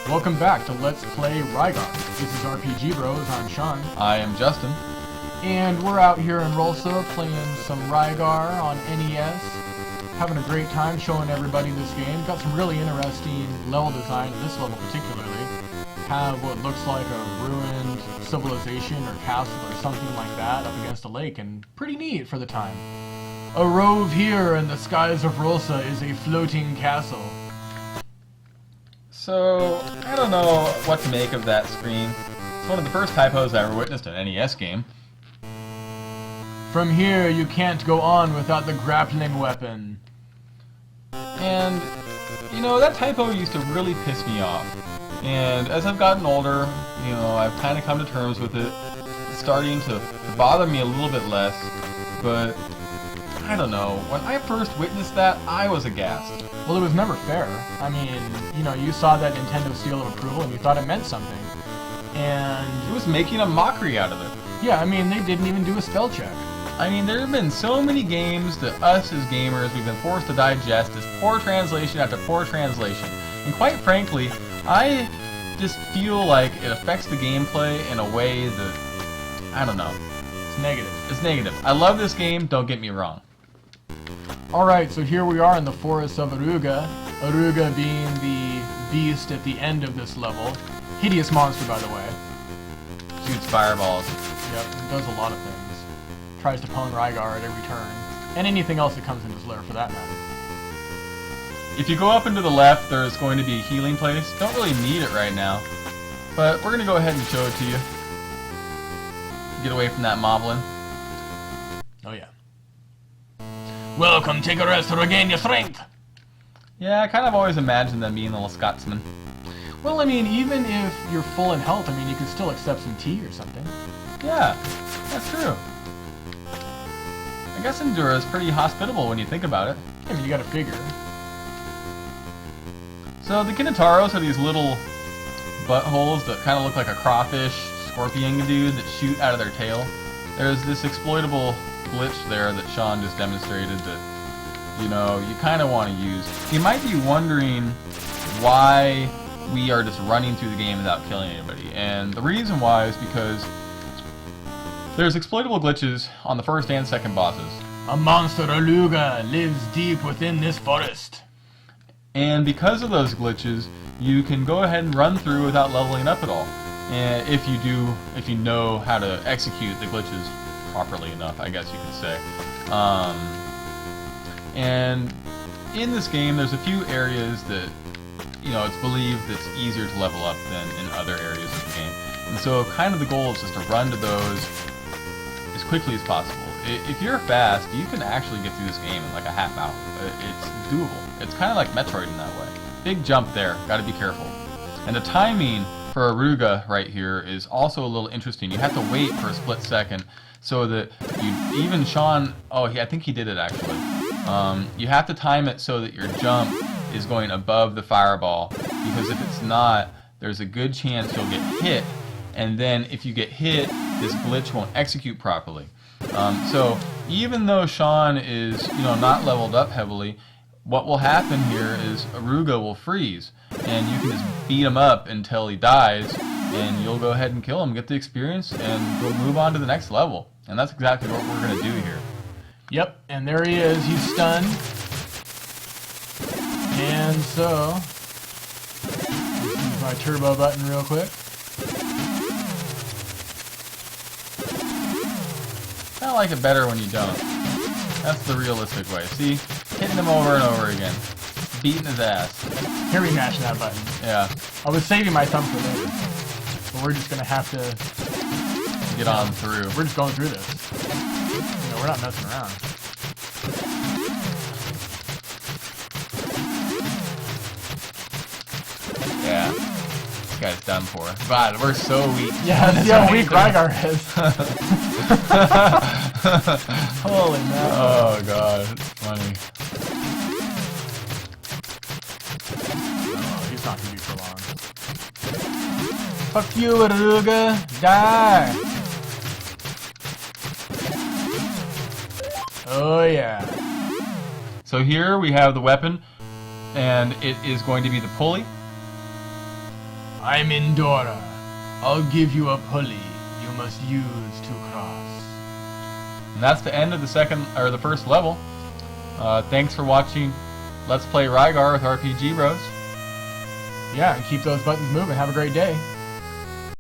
Welcome back to Let's Play Rygar. This is RPGBros, I'm Sean. I am Justin. And we're out here in Rolsa playing some Rygar on NES. Having a great time showing everybody this game. Got some really interesting level design, this level particularly. Have what looks like a ruined civilization or castle or something like that up against a lake, and pretty neat for the time. A rove here in the skies of Rolsa is a floating castle. So, I don't know what to make of that screen. It's one of the first typos I ever witnessed in an NES game. From here, you can't go on without the grappling weapon. And, you know, that typo used to really piss me off. And as I've gotten older, you know, I've kind of come to terms with it. It's starting to bother me a little bit less, but I don't know. When I first witnessed that, I was aghast. Well, it was never fair. I mean, you know, you saw that Nintendo seal of approval and you thought it meant something. And it was making a mockery out of it. Yeah, I mean, they didn't even do a spell check. I mean, there have been so many games that us as gamers, we've been forced to digest as poor translation after poor translation. And quite frankly, I just feel like it affects the gameplay in a way that, I don't know. It's negative. It's negative. I love this game, don't get me wrong. Alright, so here we are in the forests of Aruga. Aruga being the beast at the end of this level. Hideous monster, by the way. Shoots fireballs. Yep, it does a lot of things. Tries to pwn Rygar at every turn. And anything else that comes in his lair, for that matter. If you go up and to the left, there's going to be a healing place. Don't really need it right now. But we're going to go ahead and show it to you. Get away from that moblin. Oh yeah. Welcome, take a rest to regain your strength! Yeah, I kind of always imagined them being a little Scotsman. Well, I mean, even if you're full in health, I mean, you could still accept some tea or something. Yeah, that's true. I guess Endura is pretty hospitable when you think about it. I mean, you gotta figure. So the Kinetaros are these little buttholes that kind of look like a crawfish, scorpion dude that shoot out of their tail. There's this exploitable glitch there that Sean just demonstrated that, you know, you kind of want to use. You might be wondering why we are just running through the game without killing anybody. And the reason why is because there's exploitable glitches on the first and second bosses. A monster Aruga lives deep within this forest. And because of those glitches, you can go ahead and run through without leveling up at all. And if you know how to execute the glitches properly enough, I guess you could say. And in this game, there's a few areas that, you know, it's believed it's easier to level up than in other areas of the game. And so kind of the goal is just to run to those as quickly as possible. If you're fast, you can actually get through this game in like a half hour. It's doable. It's kind of like Metroid in that way. Big jump there, gotta be careful. And the timing for Aruga right here is also a little interesting. You have to wait for a split second so that even Sean, I think he did it actually. You have to time it so that your jump is going above the fireball, because if it's not, there's a good chance you'll get hit, and then if you get hit, this glitch won't execute properly. So even though Sean is, you know, not leveled up heavily, what will happen here is Aruga will freeze, and you can just beat him up until he dies, and you'll go ahead and kill him, get the experience, and we'll move on to the next level. And that's exactly what we're going to do here. Yep, and there he is. He's stunned. And so, use my turbo button real quick. I like it better when you don't. That's the realistic way. See? Hitting him over and over again. Beating his ass. Here we mash that button. Yeah. I was saving my thumb for later. But we're just going to have to get on through. We're just going through this. You know, we're not messing around. Yeah. This guy's done for. God, we're so weak. Yeah, see how weak Rygar is. Holy man. Oh god, it's funny. Oh, he's not gonna be for long. Fuck you, Eruga. Die. Oh yeah. So here we have the weapon, and it is going to be the pulley. I'm Indora. I'll give you a pulley you must use to cross. And that's the end of the first level. Thanks for watching Let's Play Rygar with RPGBros. Yeah, and keep those buttons moving. Have a great day.